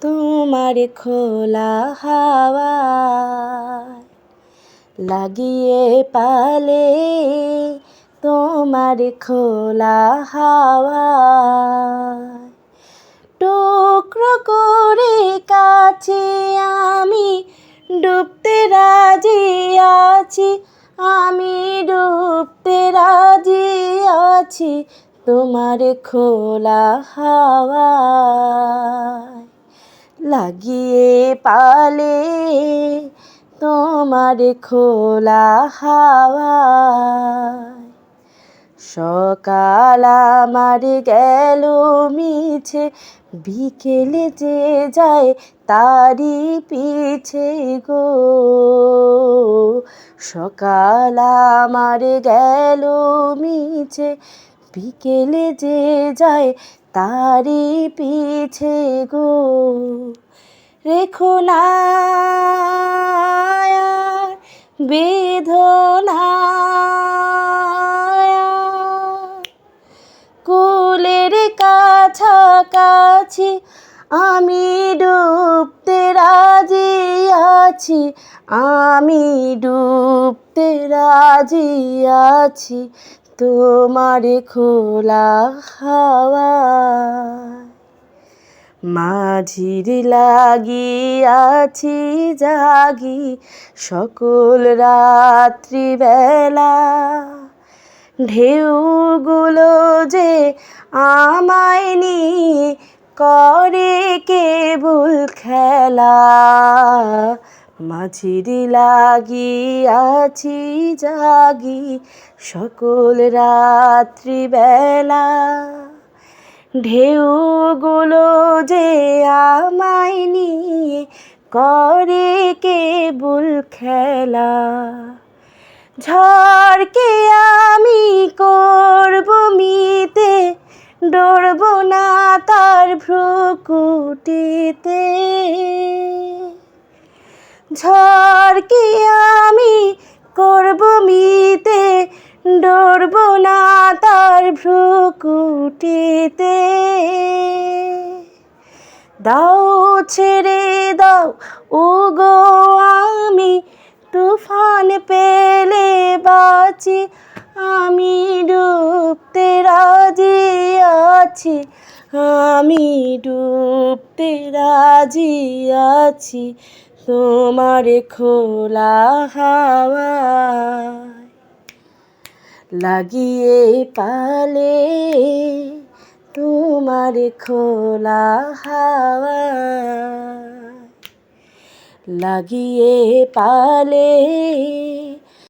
তোমার খোলা হাওয়া লাগিয়ে পালে তোমার খোলা হাওয়া টুকরো করে কাছে আমি ডুবতে রাজি আছি, আমি ডুবতে রাজি আছি তোমার খোলা হাওয়া লাগিয়ে পালে তোমার খোলা হাওয়া। সকাল আমার গেল মিছে, বিকেলে যে যায় তারি পিছে গো। সকাল আমার গেল মিছে, বিকেলে যে যায় তারি পিছে গো। রেখো না বেদনা কুলের কাছাকাছি, আমি ডুবতে রাজি আছি, আমি ডুবতে রাজি আছি তোমার খোলা হাওয়া। মাঝির লাগিয়াছি জাগি সকল রাত্রিবেলা, ঢেউগুলো যে আমায় নিয়ে করে কেবল খেলা। মাঝির লাগিয়াছি জাগি সকল রাত্রিবেলা, ঢেউগুলো যে আমায় নিয়ে করে কেবল খেলা। ঝড়কে আমি করব মিতে, ডরব না তার ভ্রুকুটিতে। ঝড়কে আমি করব মিতে, ডরব না তার ভ্রুকুটিতে। দাও ছেড়ে দাও ওগো আমি তুফান পেলে বাঁচি, আমি ডুবতে রাজি আছি, আমি ডুবতে রাজি আছি তোমার খোলা হাওয়া লাগিয়ে পালে তোমার খোলা হাওয়া লাগিয়ে পালে